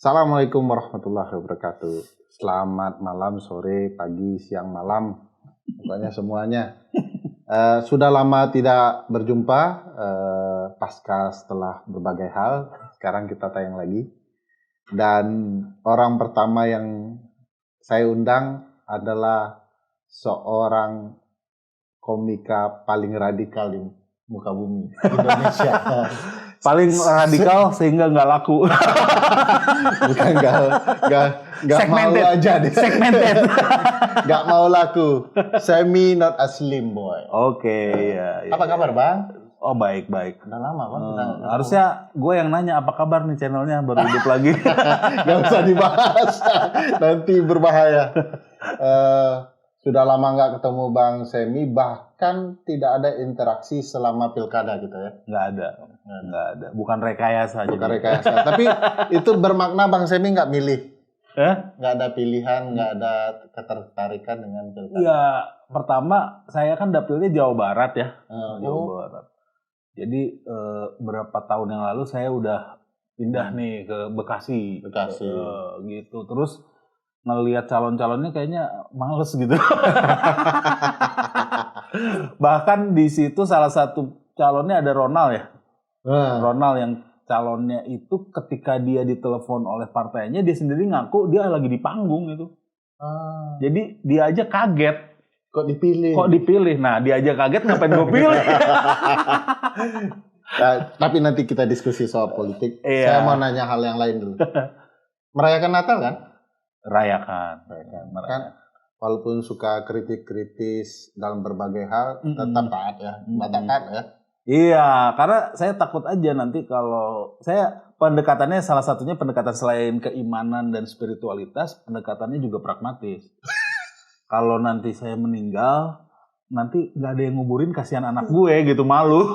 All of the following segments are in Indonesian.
Assalamualaikum warahmatullahi wabarakatuh. Selamat malam, sore, pagi, siang, malam. Pokoknya semuanya. Sudah lama tidak berjumpa, pasca setelah berbagai hal. Sekarang kita tayang lagi. Dan orang pertama yang saya undang adalah seorang komika paling radikal di muka bumi Indonesia. Paling radikal sehingga nggak laku. Bukan nggak mau aja deh. Segmented. Nggak mau laku. Semi not a slim boy. Oke, ya. Apa kabar Bang? Oh baik. Udah lama Bang. Harusnya gue yang nanya apa kabar nih channelnya baru hidup lagi. Nggak usah dibahas. Nanti berbahaya. Sudah lama nggak ketemu Bang Semi, bahkan tidak ada interaksi selama pilkada gitu ya? Nggak ada. Bukan rekayasa. Bukan rekayasa. Tapi itu bermakna Bang Semi nggak milih? Nggak ada pilihan, nggak ada ketertarikan dengan pilkada? Iya, pertama saya kan dapilnya Jawa Barat ya. Jawa Barat. Jadi berapa tahun yang lalu saya udah pindah nih ke Bekasi. Gitu. Terus ngelihat calon-calonnya kayaknya males gitu. Bahkan di situ salah satu calonnya ada Ronald ya. Ronald yang calonnya itu ketika dia ditelepon oleh partainya dia sendiri ngaku dia lagi di panggung itu. Jadi dia aja kaget. Kok dipilih? Nah dia aja kaget ngapain gue pilih. Nah, tapi nanti kita diskusi soal politik. Iya. Saya mau nanya hal yang lain dulu. Merayakan Natal kan? Rayakan. Kan walaupun suka kritis dalam berbagai hal, tetap taat ya, taat ya. Iya, karena saya takut aja nanti kalau saya pendekatannya salah satunya pendekatan selain keimanan dan spiritualitas, pendekatannya juga pragmatis. Kalau nanti saya meninggal, nanti nggak ada yang nguburin, kasihan anak gue gitu, malu.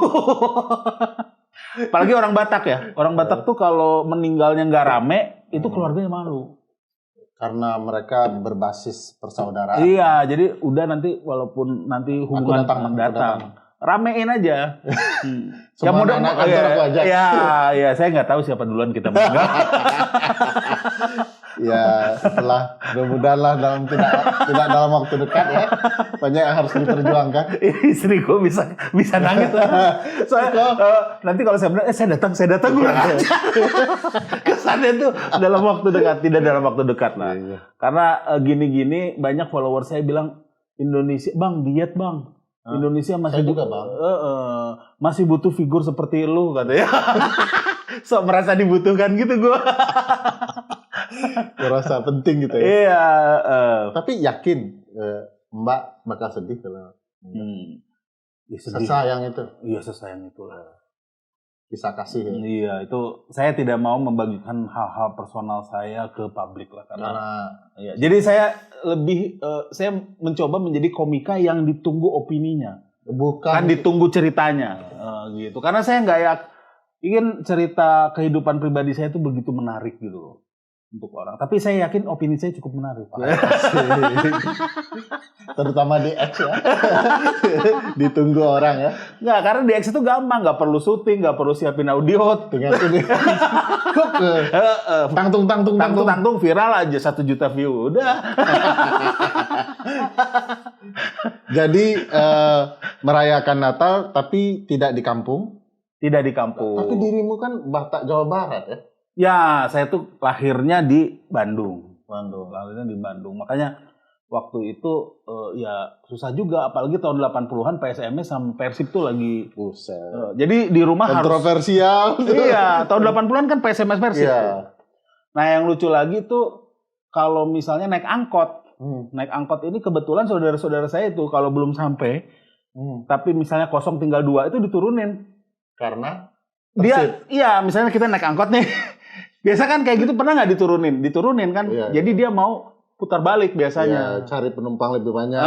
Apalagi orang Batak ya, orang Batak tuh kalau meninggalnya nggak rame, itu keluarganya malu. Karena mereka berbasis persaudaraan. Iya, jadi udah nanti walaupun nanti hubungan datang. Ramein aja. Ya mudah aku aja. Ya, saya nggak tahu siapa duluan kita meninggal. Ya, setelah mudah-mudahan lah tidak dalam waktu dekat ya. Banyak yang harus diperjuangkan. Istri gue bisa nangis. Nanti kalau saya bilang, saya datang gue aja. Kesannya tuh dalam waktu dekat, tidak dalam waktu dekat lah. Iya. Karena gini-gini banyak follower saya bilang Indonesia, Bang diet Bang. Indonesia masih juga Bang. Masih butuh figur seperti lu katanya. So merasa dibutuhkan gitu gue. Merasa penting gitu ya. Iya. Tapi yakin Mbak bakal sedih kalau sesayang itu. Iya sesayang itu lah. Kisah kasih ya. Iya itu saya tidak mau membagikan hal-hal personal saya ke publik lah karena iya. Jadi saya lebih saya mencoba menjadi komika yang ditunggu opininya, bukan ditunggu ceritanya gitu. Karena saya nggak ingin cerita kehidupan pribadi saya itu begitu menarik gitu loh untuk orang. Tapi saya yakin opini saya cukup menarik. Terutama di X ya. Ditunggu orang ya. Nggak, karena di X itu gampang. Nggak perlu syuting, nggak perlu siapin audio. Tinggal ini. Tangtung viral aja 1 juta view. Udah. Jadi merayakan Natal tapi tidak di kampung. Tidak di kampung. Tapi dirimu kan Batak Jawa Barat ya. Ya, saya tuh lahirnya di Bandung. Lahirnya di Bandung. Makanya waktu itu ya susah juga. Apalagi tahun 80-an PSMS sama Persib tuh lagi. Jadi di rumah kontroversial. Iya, tahun 80-an kan PSMS Persib. Iya. Nah yang lucu lagi tuh kalau misalnya naik angkot. Naik angkot ini kebetulan saudara-saudara saya itu kalau belum sampai. Tapi misalnya kosong tinggal 2 itu diturunin. Karena? Iya misalnya kita naik angkot nih. Biasa kan kayak gitu pernah nggak diturunin kan? Iya, jadi dia mau putar balik biasanya. Iya, cari penumpang lebih banyak.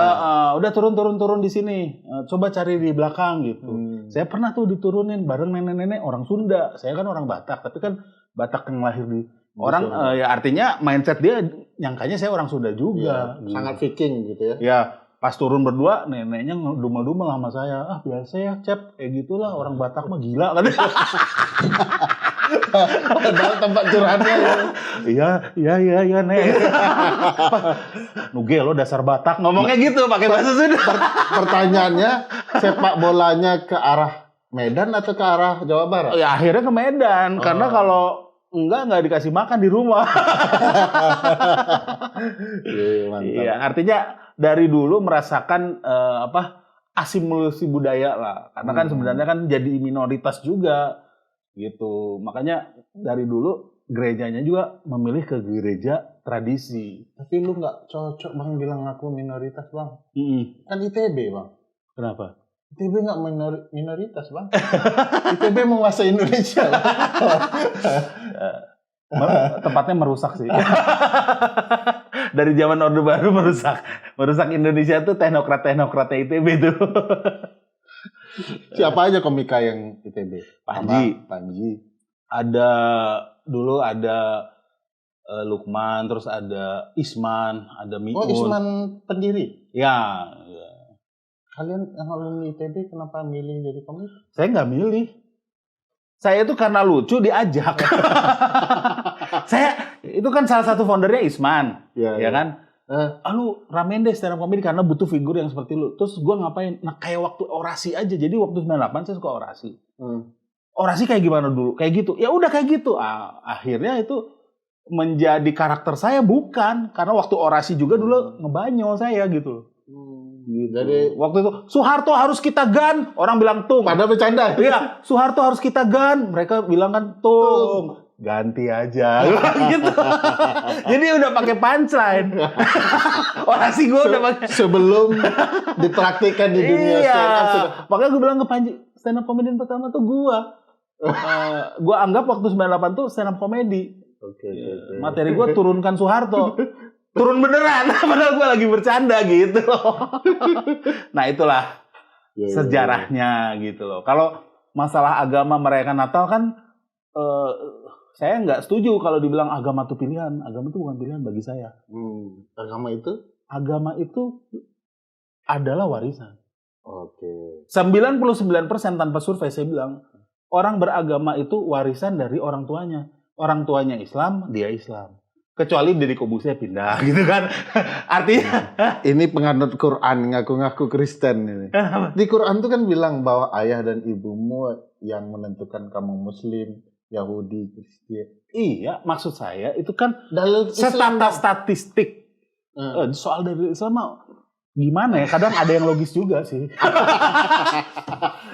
Udah turun di sini. Coba cari di belakang gitu. Saya pernah tuh diturunin bareng nenek-nenek orang Sunda. Saya kan orang Batak, tapi kan Batak yang lahir di orang ya artinya mindset dia nyangkanya saya orang Sunda juga. Iya, sangat Viking gitu ya. Ya, pas turun berdua neneknya ngedumel-dumel sama saya. Biasa ya, Cep, kayak gitulah orang Batak mah gila kan. Padahal tempat curhatnya. Iya, Nek. Nuge lo dasar Batak. Ngomongnya gitu, pakai bahasa Sunda. Pertanyaannya, sepak bolanya ke arah Medan atau ke arah Jawa Barat? Ya akhirnya ke Medan. Karena kalau nggak dikasih makan di rumah. Iya, artinya dari dulu merasakan asimilasi budaya lah. Karena kan sebenarnya kan jadi minoritas juga gitu. Makanya dari dulu gerejanya juga memilih ke gereja tradisi. Tapi lu nggak cocok Bang bilang aku minoritas Bang. Kan ITB Bang. Kenapa? ITB nggak minoritas Bang. ITB menguasai Indonesia. Tempatnya merusak sih. Dari zaman Orde Baru merusak Indonesia tuh teknokratnya ITB tuh. Siapa aja komika yang ITB? Panji. Dulu ada Lukman, terus ada Isman, ada Miun. Oh, Isman pendiri? Ya. Kalian yang alumni ITB kenapa milih jadi komika? Saya nggak milih. Saya itu karena lucu diajak. Saya itu kan salah satu foundernya Isman, ya kan? Lu ramein deh stand up comedy karena butuh figur yang seperti lu. Terus gue ngapain? Nah kayak waktu orasi aja. Jadi waktu 98 saya suka orasi. Orasi kayak gimana dulu? Kayak gitu. Ya udah kayak gitu. Akhirnya itu menjadi karakter saya bukan. Karena waktu orasi juga dulu ngebanyo saya gitu. Gitu. Jadi waktu itu Soeharto harus kita gan, orang bilang tung. Pada bercanda. Iya, Soeharto harus kita gan, mereka bilang kan tung. Ganti aja, gitu. Jadi udah pakai punchline. Orasi gue udah pakai. Sebelum dipraktikkan di dunia stand up. Makanya gue bilang ke Panji, stand up comedian pertama tuh gue. Gue anggap waktu 98 tuh stand up comedy. Materi gue turunkan Soeharto. Turun beneran, padahal gue lagi bercanda gitu loh. Nah itulah sejarahnya gitu loh. Kalau masalah agama merayakan Natal kan, saya nggak setuju kalau dibilang agama itu pilihan. Agama itu bukan pilihan bagi saya. Agama itu? Agama itu adalah warisan. 99% tanpa survei saya bilang, orang beragama itu warisan dari orang tuanya. Orang tuanya Islam, dia Islam. Kecuali Deddy Kobusnya pindah gitu kan. Artinya ini penganut Quran ngaku-ngaku Kristen ini. Di Quran tuh kan bilang bahwa ayah dan ibumu yang menentukan kamu Muslim, Yahudi, Kristen. Iya, maksud saya itu kan dalil statistik. Soal dari Islam gimana ya? Kadang ada yang logis juga sih.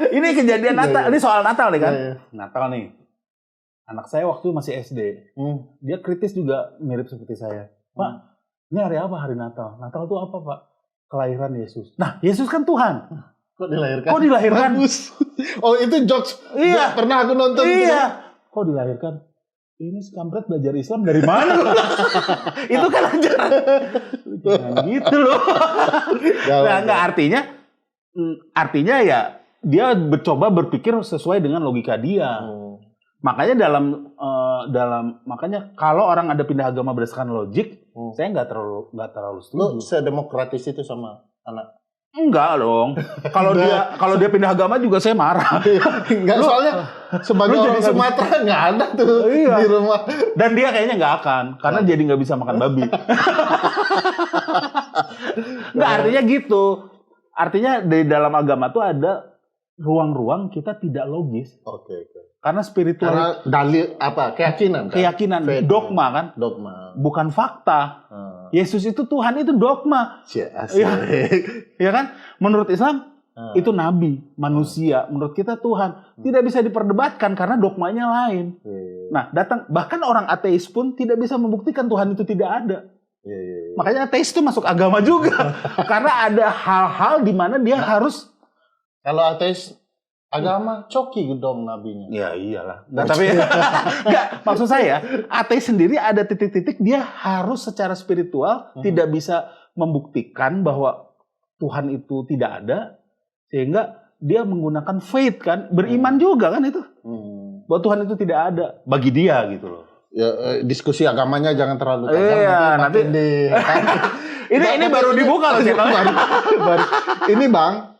Ini kejadian Natal, ini soal Natal nih kan. Natal nih. Anak saya waktu masih SD, dia kritis juga mirip seperti saya. Pak, ini hari apa hari Natal? Natal itu apa Pak? Kelahiran Yesus. Nah, Yesus kan Tuhan. Kok dilahirkan? Oh itu jokes. Iya. Pernah aku nonton. Iya. Kok dilahirkan? Ini si kampret belajar Islam dari mana? Itu kan ajaran. Jangan gitu loh. Nah, enggak artinya ya dia mencoba berpikir sesuai dengan logika dia. Makanya makanya kalau orang ada pindah agama berdasarkan logik, saya nggak terlalu setuju. Lu sedemokratis itu sama anak? Enggak dong. Kalau dia pindah agama juga saya marah. Enggak, soalnya sebagai orang Sumatera nggak ada tuh di rumah. Dan dia kayaknya nggak akan, karena jadi nggak bisa makan babi. Nggak, artinya gitu. Artinya di dalam agama tuh ada ruang-ruang kita tidak logis. Oke. Karena spiritual. Karena dalil apa? Keyakinan. Keyakinan, dogma kan? Dogma. Bukan fakta. Yesus itu Tuhan, itu dogma. Ya kan? Menurut Islam itu nabi, manusia. Menurut kita Tuhan. Tidak bisa diperdebatkan karena dogmanya lain. Nah, bahkan orang ateis pun tidak bisa membuktikan Tuhan itu tidak ada. Makanya ateis itu masuk agama juga. Karena ada hal-hal di mana dia harus. Kalau ateis agama coki dong nabinya. Ya iyalah. Nah, tapi enggak, maksud saya ateis sendiri ada titik-titik dia harus secara spiritual tidak bisa membuktikan bahwa Tuhan itu tidak ada, sehingga dia menggunakan faith kan, beriman juga kan itu. Bahwa Tuhan itu tidak ada bagi dia gitu loh. Ya, diskusi agamanya jangan terlalu tajam. Iya, nanti ini baru dibuka loh channelnya. Ini Bang,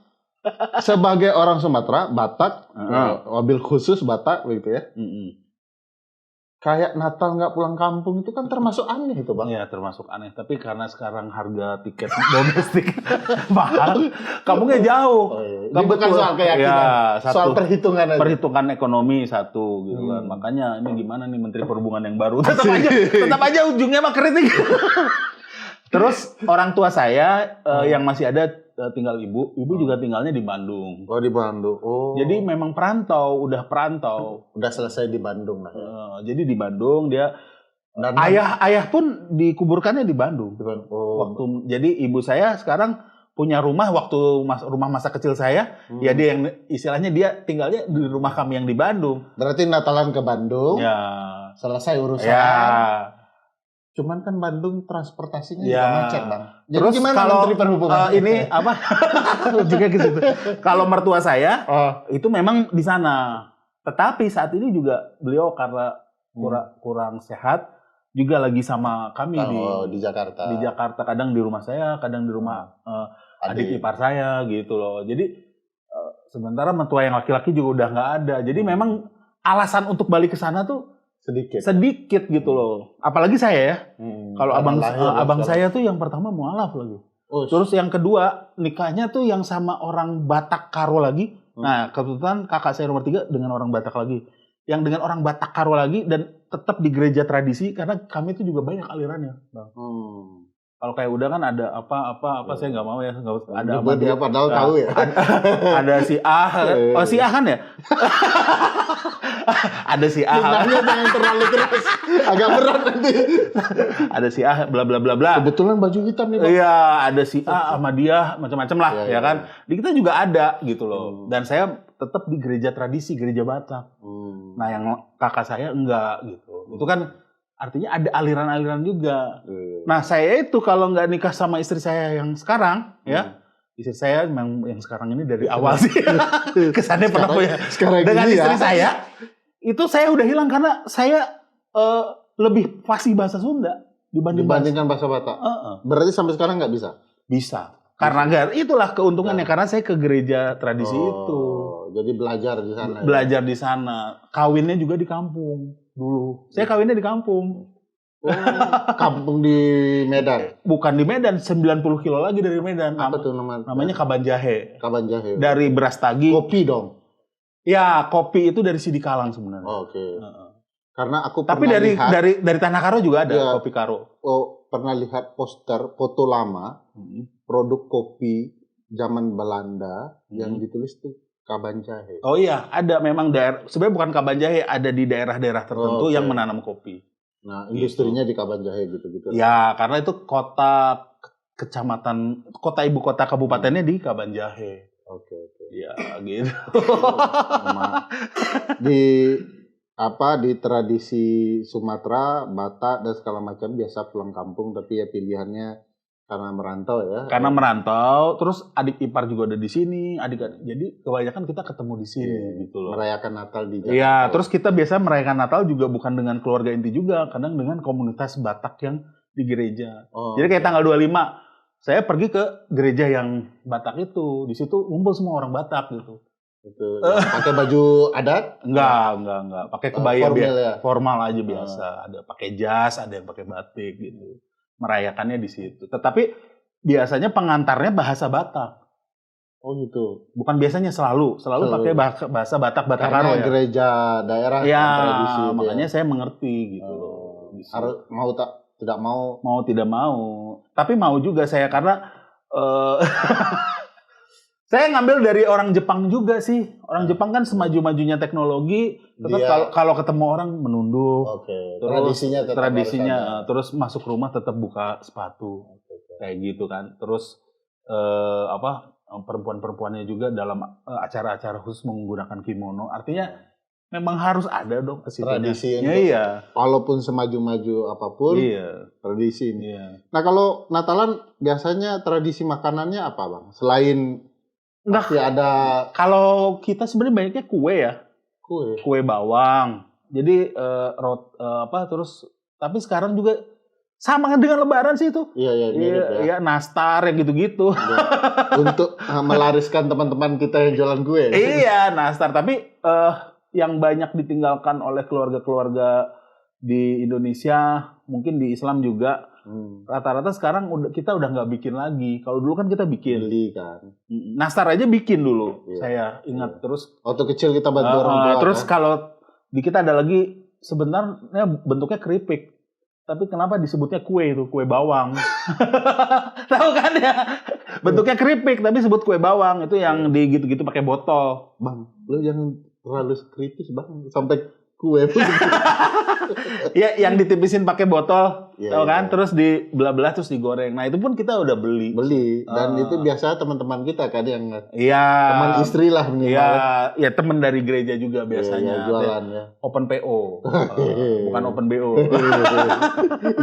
sebagai orang Sumatera, Batak, mobil khusus Batak begitu ya. kayak Natal nggak pulang kampung itu kan termasuk aneh itu Bang. Iya termasuk aneh. Tapi karena sekarang harga tiket domestik mahal, kampungnya jauh. Oh, iya. Ini bukan soal keyakinan, soal perhitungan aja. Perhitungan ekonomi satu gitu kan. Makanya ini gimana nih Menteri Perhubungan yang baru? Tetap aja ujungnya mah kritik. Terus orang tua saya yang masih ada tinggal ibu juga tinggalnya di Bandung. Oh di Bandung. Oh. Jadi memang udah perantau. Udah selesai di Bandung lah. Ya. Jadi di Bandung dia ayah pun dikuburkannya di Bandung. Oh. Jadi ibu saya sekarang punya rumah rumah masa kecil saya, ya dia yang istilahnya dia tinggalnya di rumah kami yang di Bandung. Berarti Natalan ke Bandung. Ya. Selesai urusan. Ya. Cuman kan Bandung transportasinya juga macet Bang. Jadi terus gimana kalau Menteri Perhubungan? Ini apa? Juga ke situ. Kalau mertua saya itu memang di sana. Tetapi saat ini juga beliau karena kurang sehat juga lagi sama kami di Jakarta. Di Jakarta, kadang di rumah saya, kadang di rumah adik ipar saya gitu loh. Jadi sementara mertua yang laki-laki juga udah nggak ada. Jadi memang alasan untuk balik ke sana tuh sedikit gitu loh. Apalagi saya ya. Kalau abang saya tuh yang pertama mualaf lagi. Terus yang kedua nikahnya tuh yang sama orang Batak Karo lagi. Nah kebetulan kakak saya nomor 3 dengan orang Batak lagi. Yang dengan orang Batak Karo lagi dan tetap di gereja tradisi karena kami itu juga banyak alirannya, Bang. Kalau kayak udah kan ada apa saya nggak mau ya, nggak ada apa dia padahal tahu ya. Ada si A, si A kan ya. Ada si A. Jumlahnya jangan terlalu keras, agak berat nanti. Ada si A, bla bla bla bla. Kebetulan baju hitam nih Bang. Iya, ada si A sama dia macam-macam lah, ya kan. Di kita juga ada gitu loh. Dan saya tetap di gereja tradisi, gereja Batak. Nah yang kakak saya enggak gitu. Itu kan artinya ada aliran-aliran juga. Nah saya itu kalau nggak nikah sama istri saya yang sekarang, ya istri saya memang yang sekarang ini dari awal sih kesannya pernah punya. Dengan istri saya itu saya udah hilang karena saya lebih fasih bahasa Sunda dibandingkan bahasa Batak. Berarti sampai sekarang nggak bisa? Bisa. Karena itulah keuntungannya karena saya ke gereja tradisi itu. Jadi belajar di sana. Belajar di sana. Kawinnya juga di kampung dulu. Saya kawinnya di kampung. Kampung di Medan. Bukan di Medan, 90 kilo lagi dari Medan. Apa tuh namanya? Namanya Kabanjahe. Kabanjahe. Dari beras tagi. Kopi dong. Ya, kopi itu dari Sidikalang sebenarnya. Oke. Karena aku tapi dari Tanah Karo juga ada kopi Karo. Pernah lihat poster foto lama produk kopi zaman Belanda yang ditulis tuh Kabanjahe. Oh iya, ada memang sebenarnya bukan Kabanjahe, ada di daerah-daerah tertentu yang menanam kopi. Nah, industrinya di Kabanjahe gitu-gitu. Ya, karena itu kecamatan, ibu kota kabupatennya di Kabanjahe. Oke. Ya, gitu. Di tradisi Sumatera, Batak dan segala macam biasa pulang kampung, tapi ya pilihannya karena merantau ya. Karena merantau, terus adik ipar juga ada di sini, jadi kebanyakan kita ketemu di sini gitu loh. Merayakan Natal di Jakarta. Iya, terus kita biasa merayakan Natal juga bukan dengan keluarga inti juga, kadang dengan komunitas Batak yang di gereja. Jadi kayak tanggal 25, saya pergi ke gereja yang Batak itu, di situ ngumpul semua orang Batak gitu. Itu pakai baju adat? Enggak. Pakai kebaya formal aja biasa. Ada pakai jas, ada yang pakai batik gitu. Merayakannya di situ. Tetapi biasanya pengantarnya bahasa Batak. Oh gitu. Bukan biasanya selalu pakai bahasa Batak Karo ya. Gereja daerah tradisi. Makanya saya mengerti gitu loh. Harus tidak mau. Mau tidak mau. Tapi mau juga saya karena saya ngambil dari orang Jepang juga sih. Orang Jepang kan semaju-majunya teknologi, tetap kalau ketemu orang menunduk. Tradisinya terus masuk rumah tetap buka sepatu. Kayak gitu kan. Terus perempuan-perempuannya juga dalam acara-acara khusus menggunakan kimono. Artinya memang harus ada dong tradisi. Iya. Walaupun semaju-maju apapun, tradisi ini. Iya. Nah, kalau Natalan biasanya tradisi makanannya apa, Bang? Selain pasti ada. Kalau kita sebenarnya banyaknya kue ya. Kue bawang. Jadi terus tapi sekarang juga sama dengan Lebaran sih itu. Iya, nastar yang gitu-gitu. Untuk melariskan teman-teman kita yang jualan kue. Iya, nastar. Tapi yang banyak ditinggalkan oleh keluarga-keluarga di Indonesia, mungkin di Islam juga, rata-rata sekarang kita udah nggak bikin lagi. Kalau dulu kan kita bikin. Beli kan. Nastar aja bikin dulu, saya ingat. Terus waktu kecil kita bantu orang tua. Terus kan? kalau di kita ada lagi, sebenarnya bentuknya keripik. Tapi kenapa disebutnya kue itu, kue bawang? Tahu kan ya? Bentuknya keripik tapi disebut kue bawang, itu yang digitu-gitu pakai botol. Bang, lu jangan terlalu kritis bang, sampai kue pun. Ya, yang ditipisin pakai botol, tahu kan? Terus dibelah-belah terus digoreng. Nah, itu pun kita udah beli. Dan itu biasa teman-teman kita kan yang teman istri lah minimal. Ya teman dari gereja juga biasanya. Jualan ya. Open PO. Bukan open BO.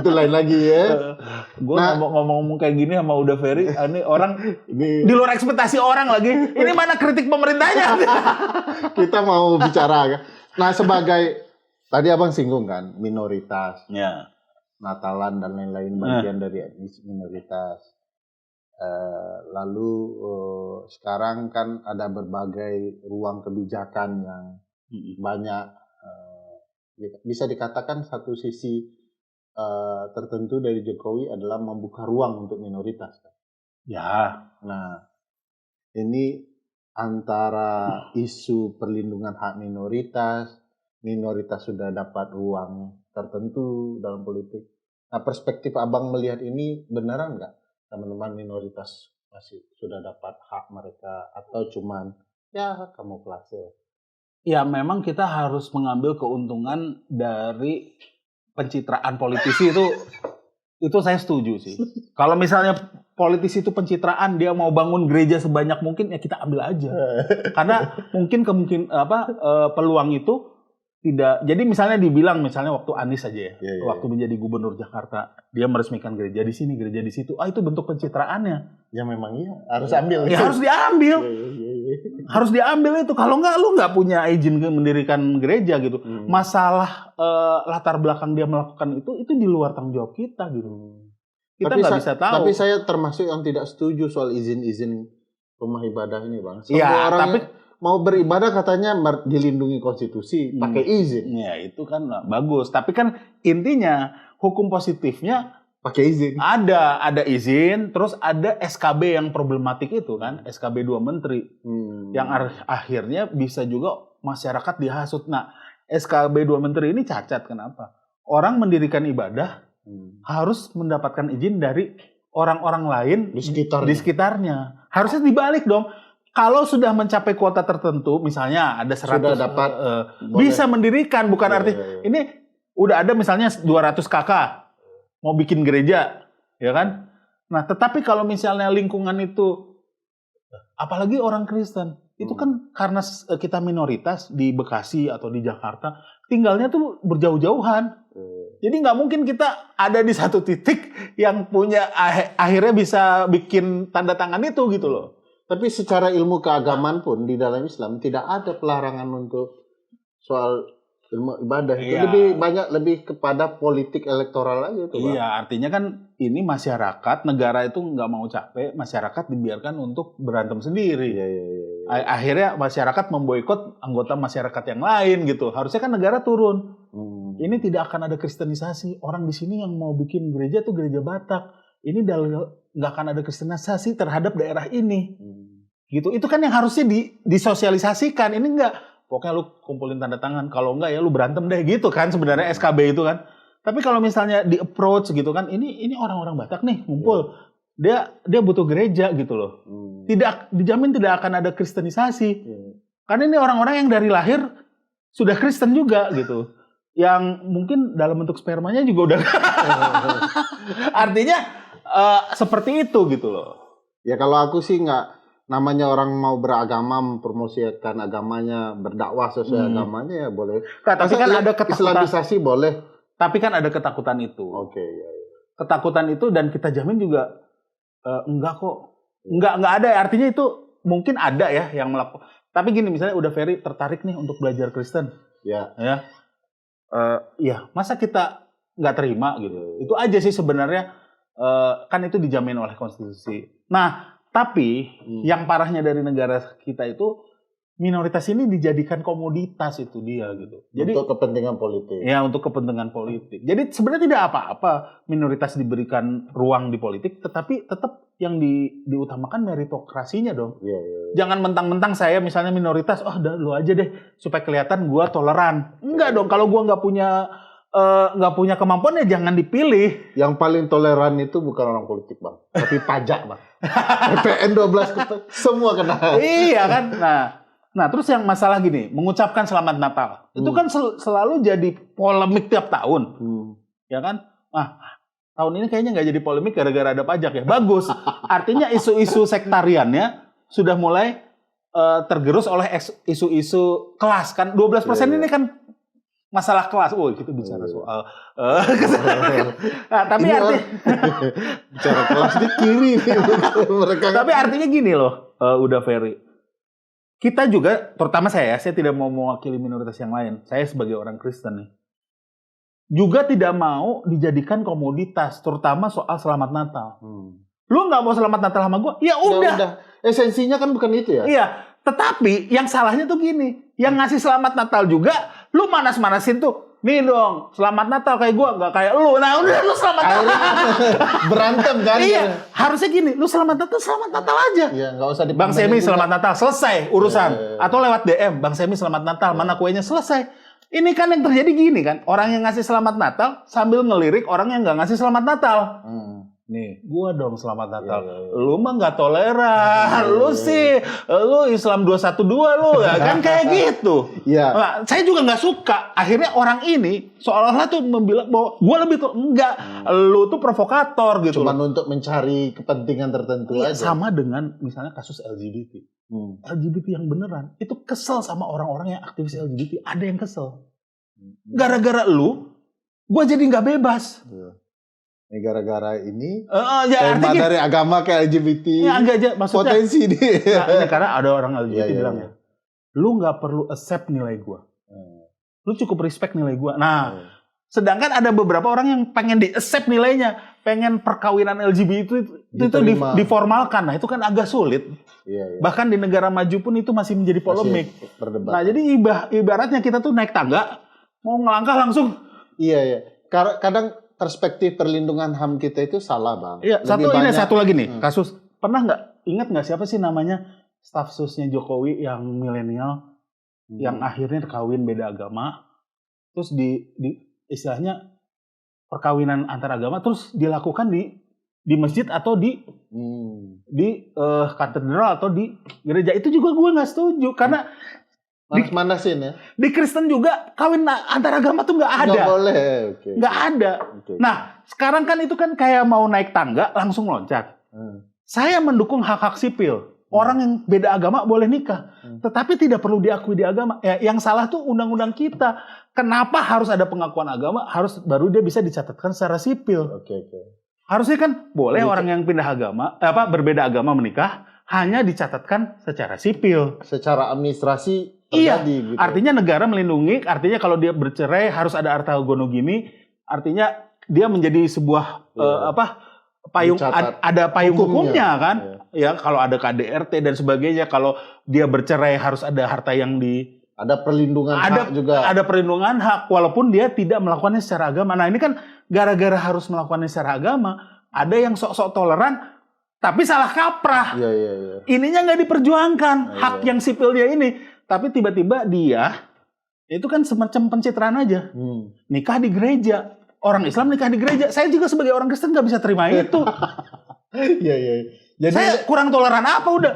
Itu lain lagi ya. Gue ngomong kayak gini sama Uda Ferry, ini orang di luar ekspektasi orang lagi. Ini mana kritik pemerintahnya? Kita mau bicara. Nah, sebagai tadi abang singgung kan minoritas, Natalan dan lain-lain bagian dari etnis minoritas. Lalu sekarang kan ada berbagai ruang kebijakan yang banyak. Bisa dikatakan satu sisi tertentu dari Jokowi adalah membuka ruang untuk minoritas. Ya. Nah, ini antara isu perlindungan hak minoritas sudah dapat ruang tertentu dalam politik. Nah, perspektif abang melihat ini beneran nggak teman-teman minoritas masih sudah dapat hak mereka atau cuman ya kamuflase? Ya memang kita harus mengambil keuntungan dari pencitraan politisi itu saya setuju sih. Kalau misalnya politisi itu pencitraan, dia mau bangun gereja sebanyak mungkin ya kita ambil aja. Karena mungkin peluang itu tidak. Jadi misalnya dibilang waktu Anies aja waktu menjadi gubernur Jakarta, dia meresmikan gereja di sini, gereja di situ. Itu bentuk pencitraannya. Ya memang iya, harus ambil. Ya harus diambil. Harus diambil itu. Kalau enggak lu nggak punya izin mendirikan gereja gitu. Masalah latar belakang dia melakukan itu di luar tanggung jawab kita gitu. Kita nggak bisa tahu. Tapi saya termasuk yang tidak setuju soal izin-izin rumah ibadah ini, Bang. Semua orang tapi mau beribadah katanya dilindungi konstitusi, pakai izin. Ya itu kan bagus. Tapi kan intinya hukum positifnya pakai izin. Ada izin, terus ada SKB yang problematik itu kan, SKB 2 menteri. Yang akhirnya bisa juga masyarakat dihasut. Nah, SKB 2 menteri ini cacat kenapa? Orang mendirikan ibadah harus mendapatkan izin dari orang-orang lain di sekitarnya. Harusnya dibalik dong. Kalau sudah mencapai kuota tertentu, misalnya ada 100 sudah dapat bisa mendirikan, bukan arti ini udah ada misalnya 200 kakak mau bikin gereja, ya kan? Nah, tetapi kalau misalnya lingkungan itu, apalagi orang Kristen, itu kan karena kita minoritas di Bekasi atau di Jakarta, tinggalnya tuh berjauh-jauhan. Jadi nggak mungkin kita ada di satu titik yang punya akhirnya bisa bikin tanda tangan itu gitu loh. Tapi secara ilmu keagamaan pun di dalam Islam tidak ada pelarangan untuk soal ilmu ibadah. Itu lebih kepada politik elektoral aja tuh, Bang. Iya, artinya kan ini masyarakat, negara itu nggak mau capek, masyarakat dibiarkan untuk berantem sendiri. Akhirnya masyarakat memboikot anggota masyarakat yang lain gitu. Harusnya kan negara turun. Ini tidak akan ada kristenisasi. Orang di sini yang mau bikin gereja tuh gereja Batak. Ini nggak akan ada kristenisasi terhadap daerah ini. Gitu. Itu kan yang harusnya disosialisasikan. Ini enggak. Pokoknya lu kumpulin tanda tangan. Kalau enggak ya lu berantem deh gitu kan sebenarnya SKB itu kan. Tapi kalau misalnya di approach gitu kan, ini orang-orang Batak nih ngumpul. Dia butuh gereja gitu loh. Tidak dijamin tidak akan ada kristenisasi. Karena ini orang-orang yang dari lahir sudah Kristen juga gitu. Yang mungkin dalam bentuk spermanya juga udah. Artinya seperti itu gitu loh. Ya kalau aku sih nggak, namanya orang mau beragama, mempromosikan agamanya, berdakwah sesuai agamanya ya boleh. Tapi kan ada ketakutan. Islamisasi boleh. Tapi kan ada ketakutan itu. Oke, ya. Ketakutan itu dan kita jamin juga enggak kok. Enggak ada. Artinya itu mungkin ada ya yang melakukan. Tapi gini misalnya udah Ferry tertarik nih untuk belajar Kristen. Ya. Ya, masa kita nggak terima gitu. Itu aja sih sebenarnya. Kan itu dijamin oleh konstitusi. Nah, tapi yang parahnya dari negara kita itu minoritas ini dijadikan komoditas itu dia gitu. Jadi untuk kepentingan politik. Ya, untuk kepentingan politik. Jadi sebenarnya tidak apa-apa minoritas diberikan ruang di politik, tetapi tetap yang diutamakan meritokrasinya dong. Iya. Jangan mentang-mentang saya misalnya minoritas, udah lu aja deh supaya kelihatan gua toleran. Enggak dong, kalau gua nggak punya kemampuan ya jangan dipilih. Yang paling toleran itu bukan orang politik, Bang, tapi pajak, Bang. PPN 12 semua kena. Iya kan? Nah, terus yang masalah gini, mengucapkan selamat Natal. Itu kan selalu jadi polemik tiap tahun. Ya kan? Tahun ini kayaknya nggak jadi polemik gara-gara ada pajak ya. Bagus. Artinya isu-isu sektariannya sudah mulai tergerus oleh isu-isu kelas kan. 12% ini kan masalah kelas. Kita bicara soal tapi artinya bicara kelas di kiri mereka. Tapi artinya gini loh, udah Ferry. Kita juga, terutama saya tidak mau mewakili minoritas yang lain. Saya sebagai orang Kristen nih, juga tidak mau dijadikan komoditas, terutama soal selamat Natal. Lu nggak mau selamat Natal sama gue? Ya udah. Esensinya kan bukan itu ya? Iya, tetapi yang salahnya tuh gini, yang ngasih selamat Natal juga, lu manas-manasin tuh. Nih dong, selamat Natal kayak gue, nggak kayak lu. Nah udah, lu selamat Natal. Berantem kan? Iya, harusnya gini, lu selamat Natal aja. Iya, nggak usah Bang Semi selamat Natal, selesai urusan. Atau lewat DM, Bang Semi selamat Natal, mana kuenya, selesai. Ini kan yang terjadi gini kan, orang yang ngasih selamat Natal sambil ngelirik orang yang nggak ngasih selamat Natal. Nih, gua dong selamat Natal. Lu mah nggak toleran. Lu sih, lu Islam 212 lu, ya kan kayak gitu. Iya. Nah, saya juga nggak suka. Akhirnya orang ini seolah-olah tuh membilang bahwa gua lebih tuh enggak. Lu tuh provokator gitu. Cuman untuk mencari kepentingan tertentu aja. Sama dengan misalnya kasus LGBT. LGBT yang beneran itu kesel sama orang-orang yang aktivis LGBT. Ada yang kesel. Gara-gara lu, gua jadi nggak bebas. Gara-gara ini tema dari agama ke LGBT ya, enggak aja, maksudnya, potensi dia. Nah, ini karena ada orang LGBT bilang ya, lu nggak perlu accept nilai gue, lu cukup respect nilai gue. Nah, sedangkan ada beberapa orang yang pengen di accept nilainya, pengen perkawinan LGBT itu diformalkan. Nah itu kan agak sulit. Bahkan di negara maju pun itu masih menjadi polemik. Nah jadi ibaratnya kita tuh naik tangga mau ngelangkah langsung. Iya. Kadang perspektif perlindungan HAM kita itu salah, Bang. Iya, satu lagi nih, kasus. Ingat nggak siapa sih namanya staf susnya Jokowi yang milenial, yang akhirnya kawin beda agama, terus di istilahnya perkawinan antar agama, terus dilakukan di masjid atau di katedral atau di gereja. Itu juga gue nggak setuju karena manasin ya. Di Kristen juga kawin antar agama tuh nggak ada. Nggak boleh. Nggak ada. Nah, sekarang kan itu kan kayak mau naik tangga langsung loncat. Saya mendukung hak-hak sipil. Orang yang beda agama boleh nikah. Tetapi tidak perlu diakui di agama. Yang salah tuh undang-undang kita. Kenapa harus ada pengakuan agama? Baru dia bisa dicatatkan secara sipil. Harusnya kan boleh orang yang pindah agama, berbeda agama menikah, hanya dicatatkan secara sipil. Secara administrasi. Iya, gitu. Artinya negara melindungi, artinya kalau dia bercerai harus ada arta gonogini, artinya dia menjadi sebuah payung, ada payung hukumnya kan? Ya, kalau ada KDRT dan sebagainya, kalau dia bercerai harus ada harta yang ada perlindungan hak juga. Ada perlindungan hak walaupun dia tidak melakukannya secara agama. Nah, ini kan gara-gara harus melakukannya secara agama, ada yang sok-sok toleran tapi salah kaprah. Iya. Ininya nggak diperjuangkan, hak yang sipilnya ini. Tapi tiba-tiba dia, itu kan semacam pencitraan aja. Nikah di gereja. Orang Islam nikah di gereja. Saya juga sebagai orang Kristen gak bisa terima itu. Iya. Jadi, saya kurang toleran apa udah.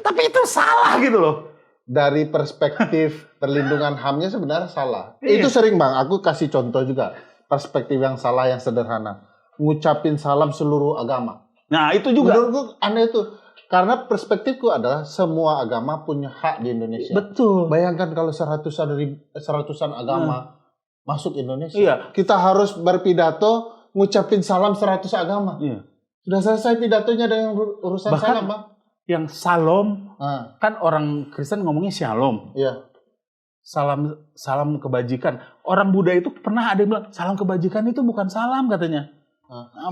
Tapi itu salah gitu loh. Dari perspektif perlindungan HAM-nya sebenarnya salah. Itu sering, Bang. Aku kasih contoh juga. Perspektif yang salah, yang sederhana. Ngucapin salam seluruh agama. Nah itu juga. Menurutku aneh itu. Karena perspektifku adalah semua agama punya hak di Indonesia. Betul. Bayangkan kalau seratusan agama masuk Indonesia. Iya. Kita harus berpidato ngucapin salam 100 agama. Iya. Sudah selesai pidatonya dengan urusan salam, Bang. Yang salam, kan orang Kristen ngomongnya shalom. Iya. Salam kebajikan. Orang Buddha itu pernah ada yang bilang salam kebajikan itu bukan salam katanya.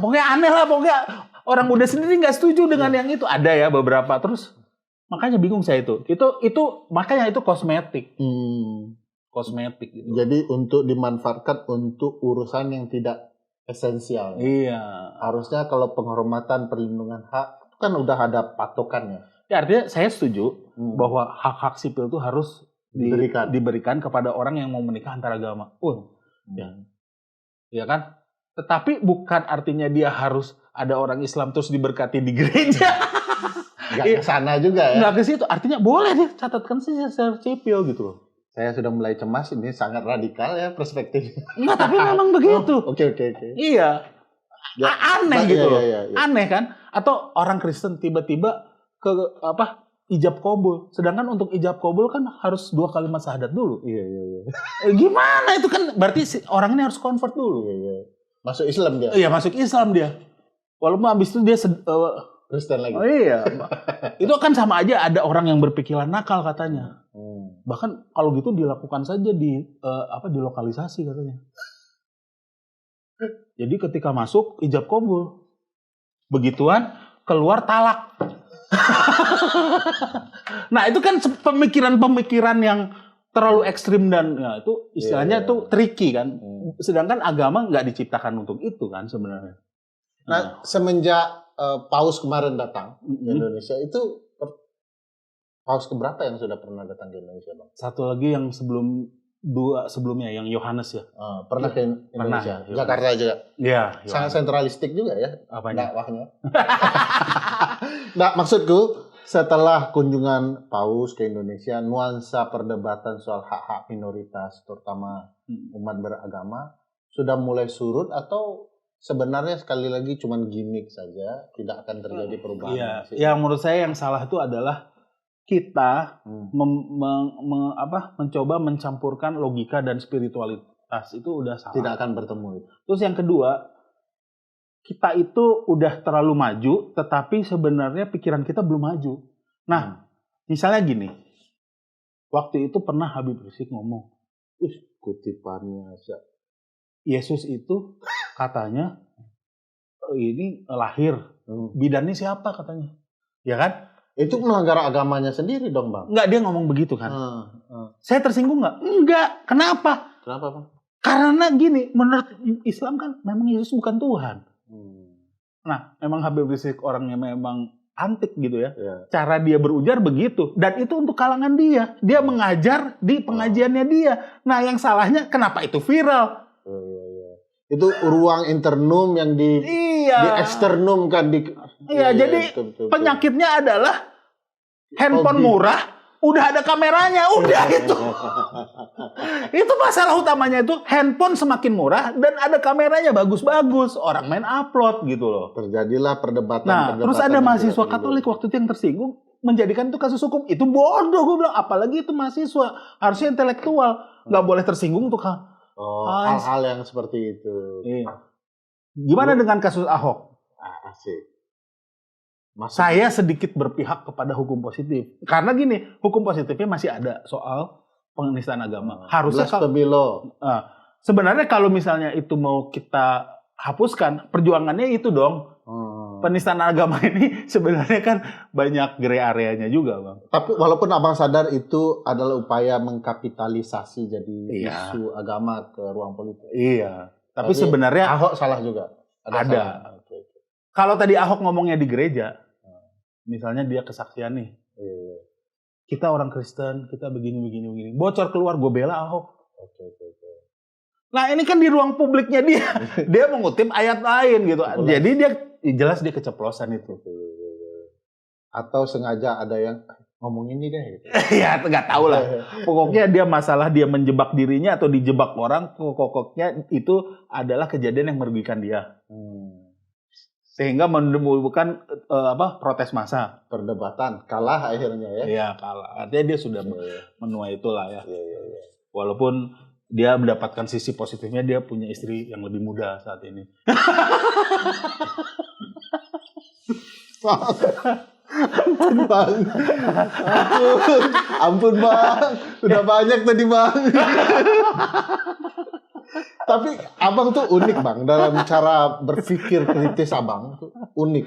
Pokoknya aneh lah, pokoknya orang Buddha sendiri nggak setuju dengan yang itu. Ada ya beberapa. Terus Makanya bingung saya itu. Itu makanya itu kosmetik. Kosmetik gitu. Jadi untuk dimanfaatkan untuk urusan yang tidak esensial. Iya. Harusnya kalau penghormatan perlindungan hak kan udah ada patokannya. Ya artinya saya setuju bahwa hak-hak sipil itu harus diberikan kepada orang yang mau menikah antara agama. Ya kan? Tetapi bukan artinya dia harus ada orang Islam terus diberkati di gereja. Nggak ke sana juga ya. Nggak ke situ. Artinya boleh deh catatkan secara sipil gitu loh. Saya sudah mulai cemas, ini sangat radikal ya perspektifnya. Enggak, tapi memang begitu. Oke. Iya. Ya, aneh gitu loh. Ya. Aneh kan? Atau orang Kristen tiba-tiba ke ijab kabul. Sedangkan untuk ijab kabul kan harus 2 kalimat syahadat dulu. Iya. Gimana itu kan? Berarti orang ini harus convert dulu. Iya. Masuk Islam dia. Iya, masuk Islam dia. Walaupun habis itu dia Kristen lagi. Oh iya. Itu kan sama aja ada orang yang berpikiran nakal katanya. Bahkan kalau gitu dilakukan saja dilokalisasi katanya. Jadi ketika masuk ijab kabul. Begituan keluar talak. Nah, itu kan pemikiran-pemikiran yang terlalu ekstrim dan ya, itu istilahnya itu tricky kan. Sedangkan agama nggak diciptakan untuk itu kan sebenarnya. Nah, semenjak Paus kemarin datang ke Indonesia, itu Paus keberapa yang sudah pernah datang ke Indonesia, Bang? Satu lagi yang sebelumnya yang Yohanes ya. Pernah ke Indonesia? Pernah, Jakarta juga? Iya. Sangat sentralistik juga ya apanya? Dakwahnya. Nah, maksudku setelah kunjungan Paus ke Indonesia, nuansa perdebatan soal hak-hak minoritas, terutama umat beragama, sudah mulai surut atau sebenarnya sekali lagi cuma gimmick saja, tidak akan terjadi perubahan? Iya. Yang menurut saya yang salah itu adalah kita mencoba mencampurkan logika dan spiritualitas. Itu udah salah. Tidak akan bertemu. Terus yang kedua, kita itu udah terlalu maju, tetapi sebenarnya pikiran kita belum maju. Nah, misalnya gini, waktu itu pernah Habib Rizik ngomong, kutipannya Yesus itu katanya ini lahir, bidannya siapa katanya, ya kan? Itu melanggar agamanya sendiri dong, Bang. Enggak, dia ngomong begitu kan. Saya tersinggung nggak? Enggak. Kenapa? Kenapa, Bang? Karena gini, menurut Islam kan memang Yesus bukan Tuhan. Nah, memang Habib Rizik orangnya memang antik gitu ya. Cara dia berujar begitu. Dan itu untuk kalangan dia. Dia mengajar di pengajiannya dia. Nah, yang salahnya kenapa itu viral? Itu ruang internum yang di eksternumkan. Jadi penyakitnya adalah handphone murah, udah ada kameranya, udah itu. Itu masalah utamanya itu handphone semakin murah dan ada kameranya bagus-bagus, orang main upload gitu loh. Terjadilah perdebatan. Nah, terus ada mahasiswa Katolik waktu itu yang tersinggung menjadikan itu kasus hukum. Itu bodoh, gue bilang. Apalagi itu mahasiswa, harusnya intelektual, nggak boleh tersinggung untuk hal-hal yang seperti itu. Gimana dengan kasus Ahok? Asik. Saya sedikit berpihak kepada hukum positif. Karena gini, hukum positifnya masih ada soal penistaan agama. Harusnya sebenarnya kalau misalnya itu mau kita hapuskan, perjuangannya itu dong. Penistaan agama ini sebenarnya kan banyak gray areanya juga, Bang. Tapi walaupun Abang sadar itu adalah upaya mengkapitalisasi jadi isu agama ke ruang politik. Iya. Tapi sebenarnya Ahok salah juga. Ada. Kalau tadi Ahok ngomongnya di gereja, misalnya dia kesaksian nih. Kita orang Kristen, kita begini. Bocor keluar, gue bela Ahok. Nah, ini kan di ruang publiknya dia. Dia mengutip ayat lain gitu. Jadi dia jelas dia keceplosan itu. Atau sengaja ada yang ngomong ini deh gitu. Ya, nggak tahu lah. Pokoknya dia masalah dia menjebak dirinya atau dijebak orang, pokoknya itu adalah kejadian yang merugikan dia. Sehingga menimbulkan protes massa, perdebatan, kalah akhirnya ya. Iya, kalah. Artinya dia sudah menuai itulah ya. Walaupun dia mendapatkan sisi positifnya, dia punya istri yang lebih muda saat ini. Ampun, Bang. Ampun, Bang. Sudah banyak tadi, Bang. Tapi Abang tuh unik, Bang, dalam cara berpikir kritis Abang tuh unik.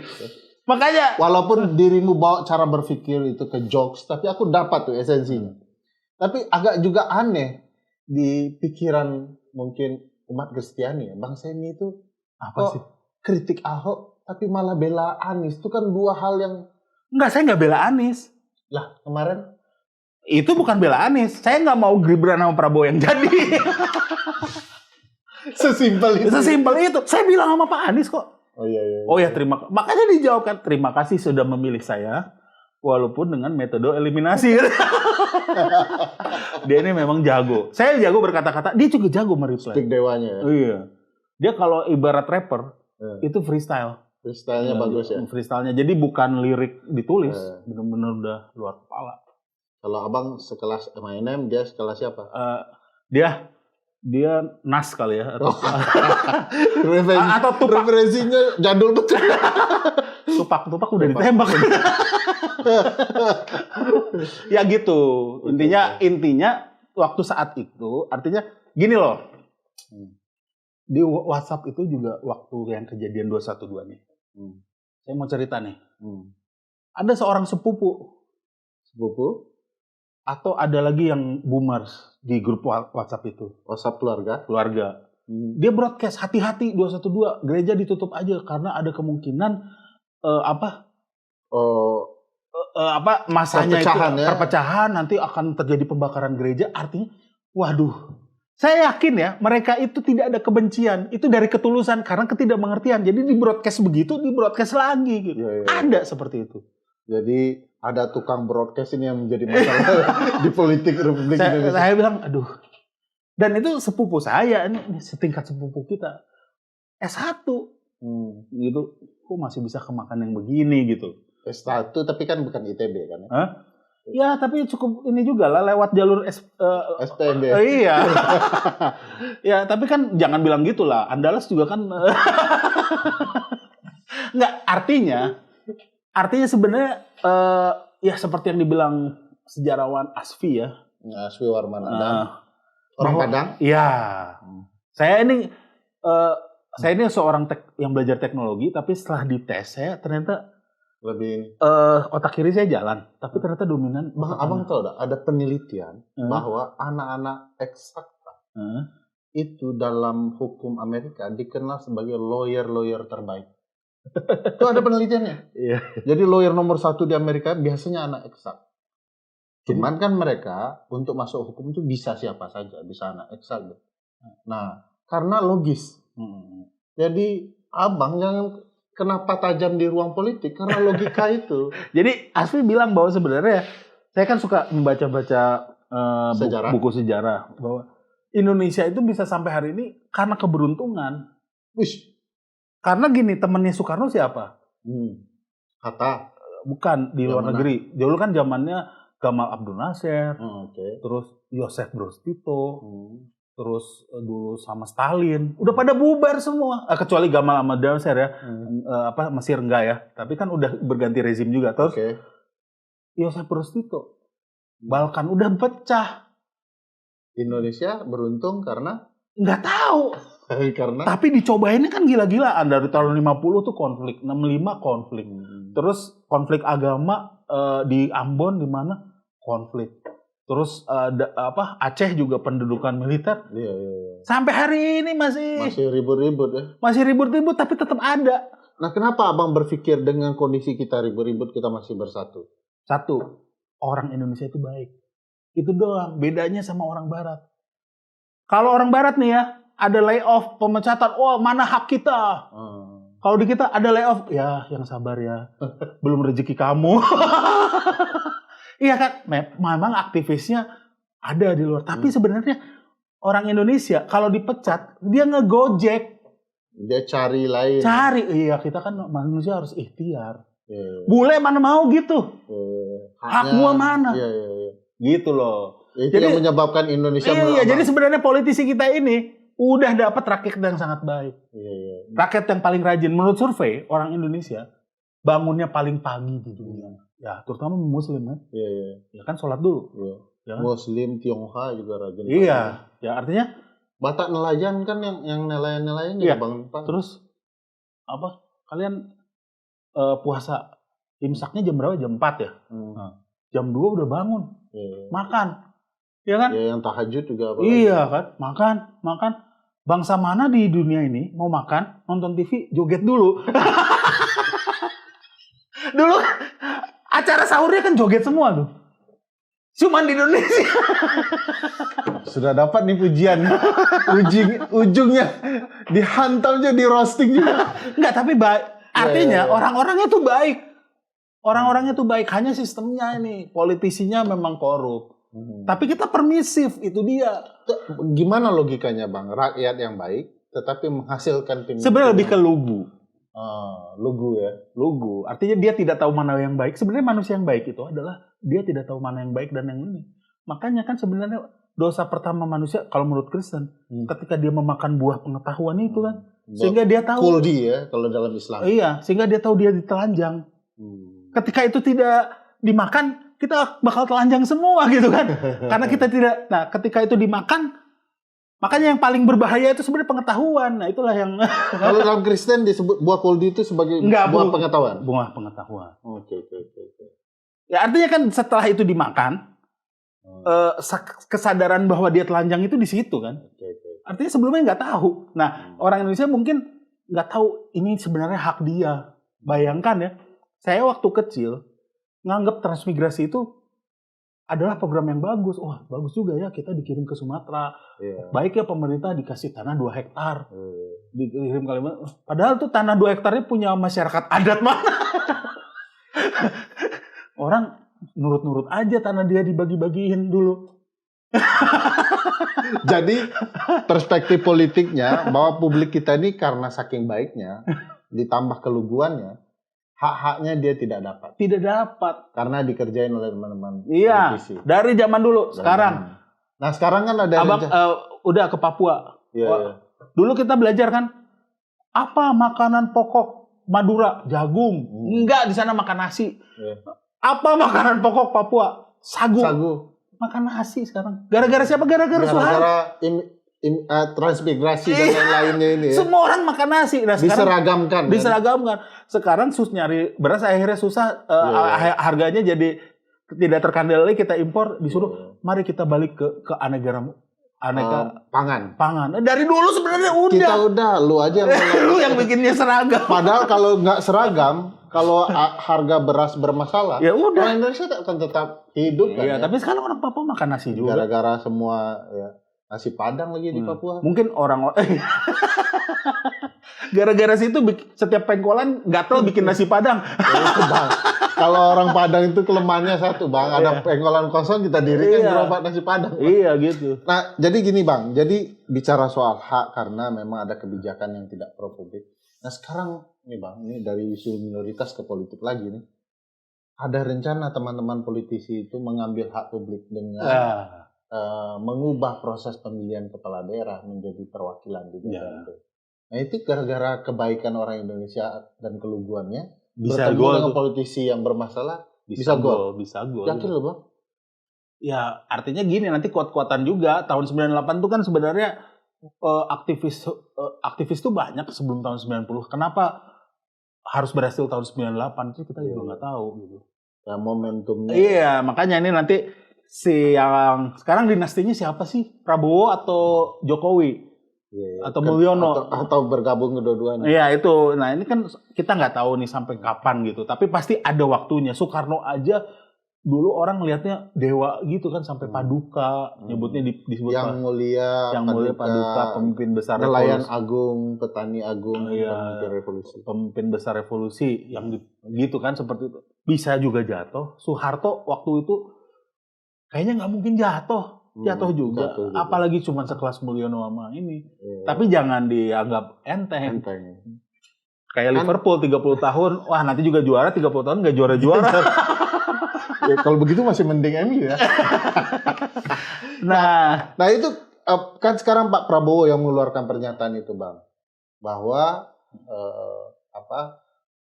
Makanya walaupun dirimu bawa cara berpikir itu ke jokes, tapi aku dapat tuh esensinya. Tapi agak juga aneh di pikiran mungkin umat Kristiani ya, Bang Seni itu apa sih? Kritik Ahok tapi malah bela Anies, itu kan dua hal yang Enggak, saya nggak bela Anies. Lah kemarin itu bukan bela Anies. Saya nggak mau Gibran sama Prabowo yang jadi. Sesimpel itu. Sesimpel itu. Saya bilang sama Pak Anies kok. Oh iya. Oh ya, makanya dijawabkan, terima kasih sudah memilih saya walaupun dengan metode eliminasi. Dia ini memang jago. Saya jago berkata-kata, dia juga jago mereply. Speak dewanya ya. Iya. Dia kalau ibarat rapper itu freestyle. Freestyle-nya bagus ya. Freestyle-nya. Jadi bukan lirik ditulis, benar-benar udah luar kepala. Kalau abang sekelas Eminem, dia sekelas siapa? Dia Nas kali ya atau atau Tupac. Referensinya jadul betul. Tupac udah ditembak. Ya gitu. Intinya waktu saat itu artinya gini loh. Di WhatsApp itu juga waktu yang kejadian 212 nih. Saya mau cerita nih. Ada seorang sepupu atau ada lagi yang boomers di grup WhatsApp itu. WhatsApp keluarga. Dia broadcast, hati-hati 212, gereja ditutup aja karena ada kemungkinan masanya perpecahan, nanti akan terjadi pembakaran gereja. Artinya, waduh, saya yakin ya mereka itu tidak ada kebencian, itu dari ketulusan karena ketidakmengertian. Jadi di broadcast begitu, di broadcast lagi gitu. Ada seperti itu. Jadi ada tukang broadcast ini yang menjadi masalah di politik Republik Indonesia. Saya bilang, aduh. Dan itu sepupu saya, ini setingkat sepupu kita. S1. Gitu. Kok masih bisa kemakan yang begini gitu. S1 tapi kan bukan ITB kan ya? Hah? Ya, tapi cukup ini juga lah lewat jalur SPMB. Iya. Ya, tapi kan jangan bilang gitulah. Andalas juga kan enggak, artinya sebenarnya ya seperti yang dibilang sejarawan Asfi ya. Asfi Warmananda. Orang Padang? Iya. Saya ini seorang yang belajar teknologi, tapi setelah dites saya ternyata lebih otak kiri saya jalan, tapi ternyata dominan. Abang tahu ada penelitian bahwa anak-anak eksakta itu dalam hukum Amerika dikenal sebagai lawyer terbaik. Itu ada penelitiannya. Iya. Jadi lawyer nomor 1 di Amerika biasanya anak eksak. Cuman kan mereka untuk masuk hukum itu bisa siapa saja, bisa anak eksak. Nah, karena logis. Jadi abang jangan kenapa tajam di ruang politik karena logika itu. Jadi Asfi bilang bahwa sebenarnya saya kan suka membaca-baca buku sejarah bahwa Indonesia itu bisa sampai hari ini karena keberuntungan. Karena gini, temennya Soekarno siapa? Hatta. Bukan, di luar negeri. Dulu kan zamannya Gamal Abdul Nasser, terus Yosef Broz Tito, terus dulu sama Stalin. Udah pada bubar semua. Kecuali Gamal Abdul Nasser ya. Mesir enggak ya. Tapi kan udah berganti rezim juga. Terus Yosef Broz Tito. Balkan udah pecah. Indonesia beruntung karena? Nggak tahu. Karena? Tapi dicobainnya kan gila-gilaan. Dari tahun 50 tuh konflik. 65 konflik. Terus konflik agama di Ambon di mana? Konflik. Terus Aceh juga pendudukan militer. Iya. Sampai hari ini masih ribut-ribut ya. Masih ribut-ribut tapi tetap ada. Nah, kenapa abang berpikir dengan kondisi kita ribut-ribut kita masih bersatu? Satu, orang Indonesia itu baik. Itu doang bedanya sama orang Barat. Kalau orang Barat nih ya, ada layoff, pemecatan, mana hak kita? Kalau di kita ada layoff, ya yang sabar ya, belum rezeki kamu. Iya kan, memang aktivisnya ada di luar. Tapi sebenarnya orang Indonesia kalau dipecat, dia ngegojek. Dia cari lain. Iya kita kan manusia harus ikhtiar. Bule mana mau gitu. Hak gua mana? Gitu loh. Itu yang menyebabkan Indonesia jadi sebenarnya politisi kita ini udah dapat rakyat yang sangat baik. Rakyat yang paling rajin. Menurut survei, orang Indonesia bangunnya paling pagi di dunia. Ya, terutama Muslim kan. Ya kan sholat dulu. Ya kan? Muslim, Tionghoa juga rajin. Iya. Ya artinya Batak nelayan kan yang nelayan-nelayan juga bangun pagi. Terus kalian puasa. Imsaknya jam berapa? Jam 4 ya? Nah, jam 2 udah bangun. Makan. Ya kan? Ya, yang tahajud juga. Iya kan? Makan. Bangsa mana di dunia ini mau makan, nonton TV, joget dulu. Dulu acara sahurnya kan joget semua tuh. Cuman di Indonesia. Sudah dapat nih pujian. Ujungnya dihantam aja, di roasting juga. Enggak, tapi artinya orang-orangnya tuh baik. Orang-orangnya tuh baik, hanya sistemnya ini. Politisinya memang korup. Tapi kita permisif, itu dia. Gimana logikanya Bang? Rakyat yang baik tetapi menghasilkan pemimpin. Sebenarnya lebih ke lugu. Lugu ya. Lugu. Artinya dia tidak tahu mana yang baik. Sebenarnya manusia yang baik itu adalah dia tidak tahu mana yang baik dan yang ini. Makanya kan sebenarnya dosa pertama manusia kalau menurut Kristen ketika dia memakan buah pengetahuan itu kan. Sehingga dia tahu. Kuldi ya kalau dalam Islam. Iya, sehingga dia tahu dia ditelanjang. Ketika itu tidak dimakan, kita bakal telanjang semua gitu kan. Karena kita tidak. Nah, ketika itu dimakan, makanya yang paling berbahaya itu sebenarnya pengetahuan. Nah, itulah yang kalau dalam Kristen disebut buah kuldi itu sebagai buah pengetahuan. Buah pengetahuan. Oke. Ya artinya kan setelah itu dimakan, kesadaran bahwa dia telanjang itu di situ kan. Artinya sebelumnya nggak tahu. Nah, orang Indonesia mungkin nggak tahu ini sebenarnya hak dia. Bayangkan ya, saya waktu kecil nganggap transmigrasi itu adalah program yang bagus. Wah, bagus juga ya kita dikirim ke Sumatera. Baik ya pemerintah dikasih tanah 2 hektar. Dikirim Kalimantan. Padahal tuh tanah 2 hektarnya punya masyarakat adat mana. Orang nurut-nurut aja tanah dia dibagi-bagiin dulu. Jadi perspektif politiknya bahwa publik kita ini karena saking baiknya ditambah keluguannya, hak-haknya dia tidak dapat. Tidak dapat. Karena dikerjain oleh teman-teman politisi. Dari zaman dulu. Sekarang. Nah sekarang kan ada. Udah ke Papua. Iya. Dulu kita belajar kan. Apa makanan pokok Madura? Jagung. Enggak, di sana makan nasi. Apa makanan pokok Papua? Sagu. Makan nasi sekarang. Gara-gara siapa? Gara-gara transmigrasi dan lain-lainnya ini ya. Semua orang makan nasi. Nah, diseragamkan. Sekarang nyari beras akhirnya susah. Harganya jadi tidak terkendali, kita impor, disuruh mari kita balik ke aneka pangan. Dari dulu sebenarnya udah. Kita udah, lu aja lu yang bikinnya seragam. Padahal kalau nggak seragam, kalau harga beras bermasalah, ya udah. Orang Indonesia akan tetap hidup kan. Iya, tapi sekarang orang Papua makan nasi juga. Gara-gara semua nasi Padang lagi di Papua. Mungkin gara-gara situ setiap pengkolan gatel bikin nasi Padang. Bang. Kalau orang Padang itu kelemahannya satu, Bang. Ada pengkolan kosong kita dirikan gerobak nasi Padang. Bang. Iya gitu. Nah, jadi gini, Bang. Jadi bicara soal hak karena memang ada kebijakan yang tidak pro publik. Nah, sekarang nih, Bang, ini dari isu minoritas ke politik lagi nih. Ada rencana teman-teman politisi itu mengambil hak publik dengan mengubah proses pemilihan kepala daerah menjadi perwakilan di DPRD. Nah itu gara-gara kebaikan orang Indonesia dan keluguannya bisa bertemu gol dengan politisi yang bermasalah bisa gol. Yakin lo Bang? Ya artinya gini, nanti kuat-kuatan juga. Tahun 98 itu kan sebenarnya aktivis tuh banyak sebelum tahun 90. Kenapa harus berhasil tahun 98 itu kita juga nggak tahu gitu. Ya momentumnya. Iya, makanya ini nanti yang sekarang dinastinya siapa sih? Prabowo atau Jokowi? Atau Mulyono? Atau bergabung kedua-duanya. Iya itu. Nah ini kan kita nggak tahu nih sampai kapan gitu. Tapi pasti ada waktunya. Soekarno aja dulu orang lihatnya dewa gitu kan, sampai Paduka nyebutnya disebut yang mulia Paduka, pemimpin besar nelayan agung, petani agung, pemimpin revolusi. Pemimpin besar revolusi yang gitu kan, seperti itu. Bisa juga jatuh. Soeharto waktu itu kayaknya nggak mungkin jatuh juga. Apalagi cuma sekelas Mulyono sama ini. Tapi jangan dianggap enteng. Kayak Liverpool 30 tahun, wah nanti juga juara, 30 tahun nggak juara-juara. Ya, kalau begitu masih mending MU ya. Nah itu kan sekarang Pak Prabowo yang mengeluarkan pernyataan itu, Bang, bahwa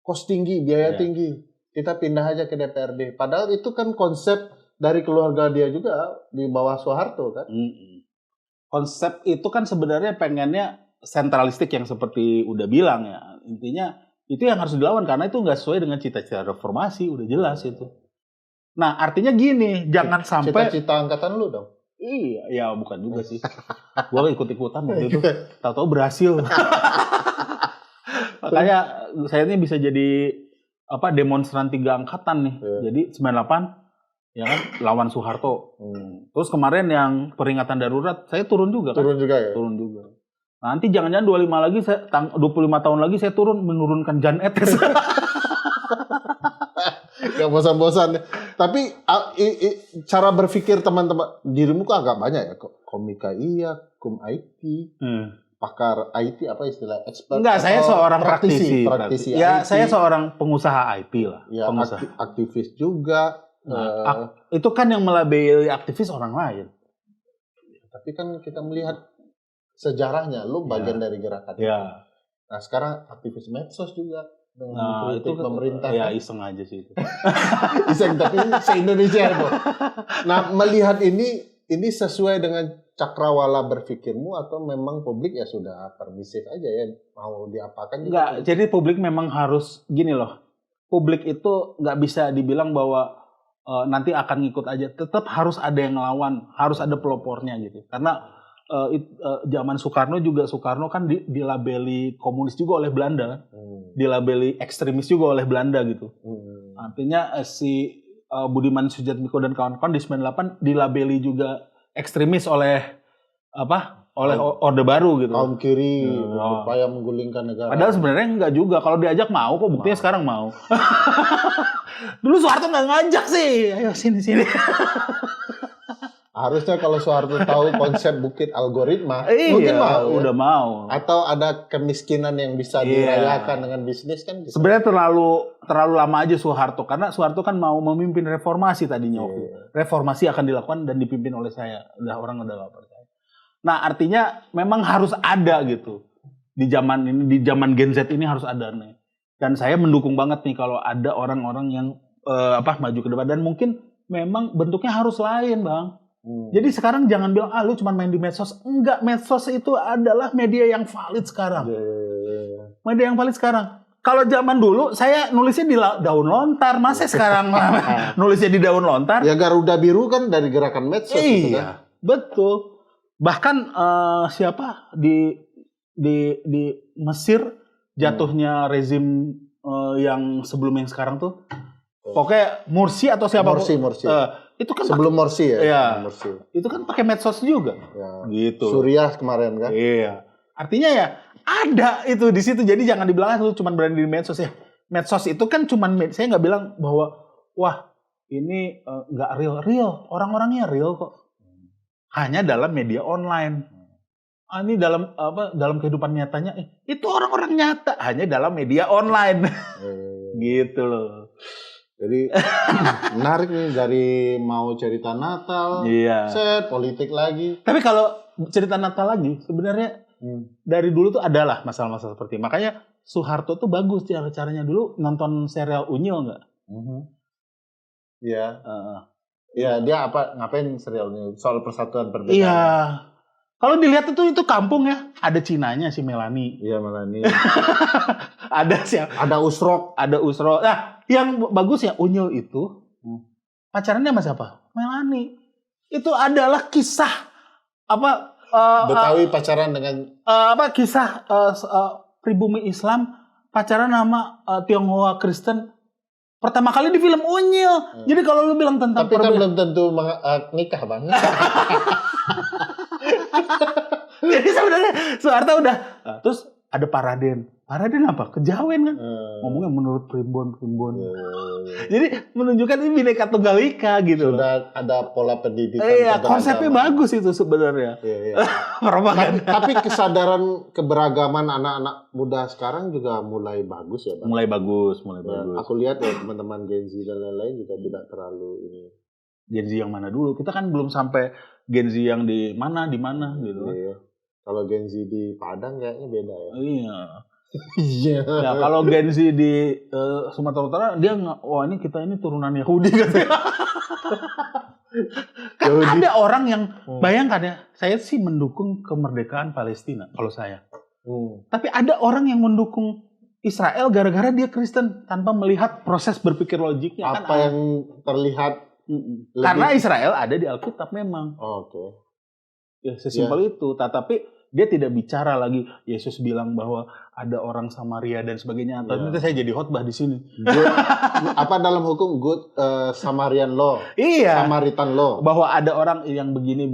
kos tinggi, biaya tinggi, kita pindah aja ke DPRD. Padahal itu kan konsep dari keluarga dia juga di bawah Soeharto kan. Konsep itu kan sebenarnya pengennya sentralistik yang seperti udah bilang ya. Intinya Itu yang harus dilawan karena itu nggak sesuai dengan cita-cita reformasi, udah jelas itu. Nah, artinya gini, jangan sampai cita-cita angkatan lu dong. Iya, ya bukan juga sih. Gua ikut-ikutan waktu itu. Tahu-tahu berhasil. Makanya saya ini bisa jadi demonstran 3 angkatan nih. Jadi 98 ya kan lawan Soeharto. Terus kemarin yang peringatan darurat saya turun juga kan? Turun juga ya? Turun juga. Nanti jangan-jangan 25 tahun lagi saya turun menurunkan Jan Etes. Gak bosan-bosan. Tapi cara berpikir teman-teman dirimu kok agak banyak ya. Komika iya, IT, pakar IT apa istilah expert? Enggak, saya seorang praktisi. Ya, IT. saya seorang pengusaha IT lah. Ya, aktivis juga. Nah, itu kan yang melabeli aktivis orang lain. Tapi kan kita melihat sejarahnya, lu bagian dari gerakan itu. Nah sekarang aktivis medsos juga. Nah itu pemerintah. Ya iseng aja sih itu. Iseng tapi se-Indonesia itu. Nah melihat ini sesuai dengan cakrawala berpikirmu atau memang publik ya sudah permisif aja ya mau diapakan? Enggak, jadi publik memang harus gini loh. Publik itu nggak bisa dibilang bahwa nanti akan ngikut aja, tetap harus ada yang ngelawan, harus ada pelopornya gitu. Karena zaman Soekarno kan dilabeli komunis juga oleh Belanda, dilabeli ekstremis juga oleh Belanda gitu. Artinya si Budiman Sujatmiko dan kawan-kawan di 98 dilabeli juga ekstremis oleh Orde Baru gitu. Kaum kiri berupaya menggulingkan negara. Padahal sebenarnya enggak juga. Kalau diajak mau kok, buktinya sekarang mau. Dulu Soeharto nggak ngajak sih. Ayo sini. Harusnya kalau Soeharto tahu konsep bukit algoritma, mungkin udah mau. Atau ada kemiskinan yang bisa dirayakan dengan bisnis kan. Sebenarnya terlalu lama aja Soeharto, karena Soeharto kan mau memimpin reformasi tadinya waktu. Reformasi akan dilakukan dan dipimpin oleh saya. Orang udah lapar. Nah, artinya memang harus ada gitu. Di zaman ini, di zaman Gen Z ini harus ada nih. Dan saya mendukung banget nih kalau ada orang-orang yang maju ke depan, dan mungkin memang bentuknya harus lain, Bang. Jadi sekarang jangan bilang lu cuma main di medsos. Enggak, medsos itu adalah media yang valid sekarang. Media yang valid sekarang. Kalau zaman dulu saya nulisnya di daun lontar, masa sekarang nulisnya di daun lontar? Ya Garuda Biru kan dari gerakan medsos gitu kan. Betul. Bahkan di Mesir jatuhnya rezim yang sebelum yang sekarang tuh, pokoknya Mursi atau siapa? Morsi. Itu kan sebelum Morsi ya. Iya. Morsi. Itu kan pakai medsos juga. Ya. Gitu. Suriah kemarin kan. Iya. Artinya ya ada itu di situ. Jadi jangan dibilang lu cuma berani di medsos ya. Medsos itu kan saya nggak bilang bahwa wah ini nggak real. Orang-orangnya real kok. Hanya dalam media online. Ini dalam kehidupan nyatanya itu orang-orang nyata hanya dalam media online. Gitu loh. Jadi menarik nih dari mau cerita Natal, set politik lagi. Tapi kalau cerita Natal lagi sebenarnya dari dulu tuh adalah masalah-masalah seperti ini. Makanya Soeharto tuh bagus caranya dulu nonton serial Unyil nggak? Iya. Ya dia ngapain serialnya soal persatuan perbedaan. Iya. Kalau dilihat itu kampung ya, ada Cinanya si Melani. Iya Melani. Ada Usrok. Nah, yang bagus ya Unyil itu pacarannya sama siapa? Melani. Itu adalah kisah Betawi pacaran dengan kisah pribumi Islam pacaran sama Tionghoa Kristen. Pertama kali di film Unyil. Jadi kalau lu bilang tentang tapi kan belum tentu nikah, Bang. Jadi sebenarnya Soeharto udah terus ada Paraden apa? Kejawen kan? Ngomongnya menurut primbon. Jadi menunjukkan ini Bhinneka Tunggal Ika gitu. Sudah ada pola pendidikan. Iya, konsepnya bagus itu sebenarnya. Iya. Tapi kesadaran keberagaman anak-anak muda sekarang juga mulai bagus ya, Bang. Mulai bagus. Aku lihat ya teman-teman Gen Z dan lain-lain juga tidak terlalu ini. Gen Z yang mana dulu? Kita kan belum sampai Gen Z yang di mana gitu. Iya. Kalau Gen Z di Padang kayaknya beda ya. Iya. Ya kalau Gen Z di Sumatera Utara dia kita ini turunan Yahudi katanya. Kan ada orang yang bayangkan ya, saya sih mendukung kemerdekaan Palestina kalau saya. Tapi ada orang yang mendukung Israel gara-gara dia Kristen tanpa melihat proses berpikir logiknya. Apa yang terlihat? Karena Israel ada di Alkitab memang. Oke. Ya sesimpel itu. Tetapi dia tidak bicara lagi Yesus bilang bahwa ada orang Samaria dan sebagainya. Nanti saya jadi khotbah di sini. Apa dalam hukum good Samaritan law? Iya. Samaritan law. Bahwa ada orang yang begini.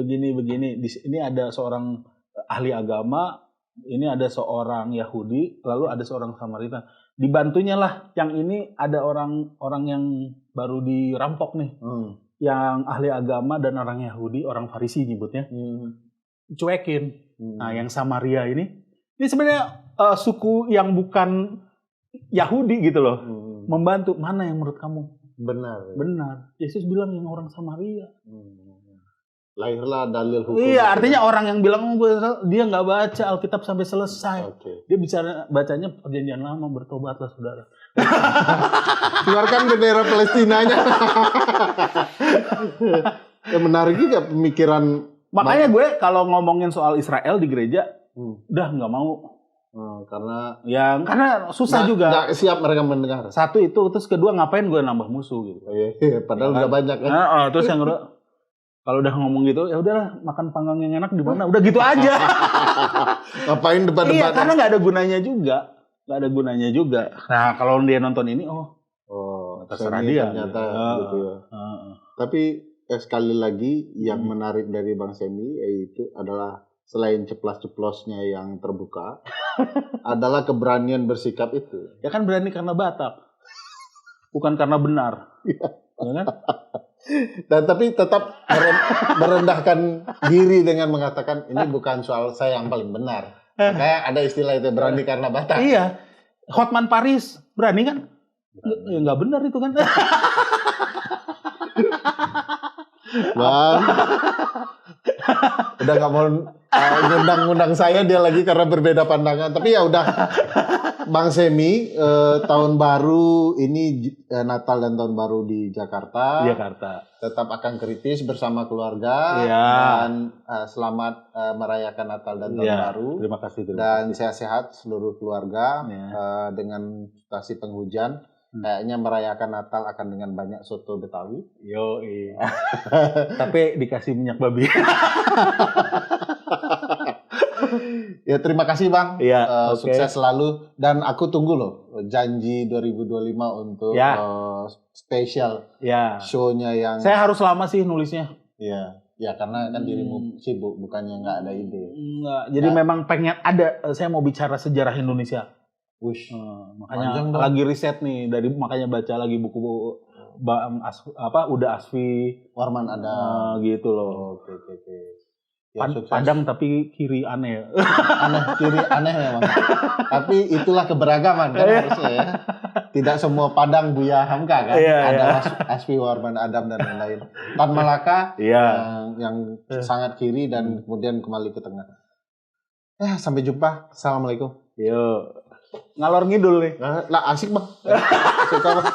Di sini ada seorang ahli agama, ini ada seorang Yahudi, lalu ada seorang Samaritan. Dibantunya lah yang ini ada orang yang baru dirampok nih. Yang ahli agama dan orang Yahudi, orang Farisi nyebutnya. Cuekin. Nah, yang Samaria ini sebenarnya suku yang bukan Yahudi gitu loh. Membantu. Mana yang menurut kamu benar? Yesus bilang yang orang Samaria. Lahirlah dalil hukum. Iya, artinya orang yang bilang dia nggak baca Alkitab sampai selesai. Dia bicara bacanya Perjanjian Lama, bertobatlah saudara. Keluarkan bendera Palestinanya. Ya, menarik juga pemikiran. Makanya gue kalau ngomongin soal Israel di gereja, udah nggak mau. Karena susah juga. Nggak siap mereka mendengar. Satu itu, terus kedua ngapain gue nambah musuh gitu. Padahal udah banyak kan. Terus yang kedua, kalau udah ngomong gitu, ya udahlah makan panggang yang enak di mana, udah gitu aja. Ngapain debat-debat? Iya, karena nggak ada gunanya juga. Nah, kalau dia nonton ini, terserah dia. Ternyata gitu ya. Tapi sekali lagi yang menarik dari Bang Semi yaitu adalah selain ceplas-ceplosnya yang terbuka, adalah keberanian bersikap itu. Ya kan berani karena Batak, bukan karena benar. Ya kan? Dan tapi tetap merendahkan diri dengan mengatakan ini bukan soal saya yang paling benar. Kayak ada istilah itu berani karena Batak. Iya, Hotman Paris berani kan? Ya nggak benar itu kan? Bang, udah nggak mau ngundang saya dia lagi karena berbeda pandangan. Tapi ya udah, Bang Semi, tahun baru ini Natal dan tahun baru di Jakarta. Tetap akan kritis bersama keluarga dan selamat merayakan Natal dan tahun baru. Terima kasih. Dan sehat-sehat seluruh keluarga dengan situasi penghujan. Kayaknya merayakan Natal akan dengan banyak soto Betawi. Tapi dikasih minyak babi. Ya terima kasih Bang. Sukses selalu. Dan aku tunggu loh janji 2025 untuk spesial show-nya yang. Saya harus lama sih nulisnya. Ya karena kan dirimu sibuk, bukannya nggak ada ide. Enggak. Jadi memang pengen ada. Saya mau bicara sejarah Indonesia. Makanya lagi riset nih, makanya baca lagi buku Uda Asfi, Warman ada gitu loh. Oke. Ya, Padang tapi kiri aneh. Kiri aneh memang. Tapi itulah keberagaman kan harusnya ya. Tidak semua Padang Buya Hamka kan. Ada Asfi, Warman Adam dan lain-lain. Tan Malaka yang sangat kiri dan kemudian kembali ke tengah. Sampai jumpa. Assalamualaikum. Ngalor ngidul nih. Lah asik Bang. Suka Bang.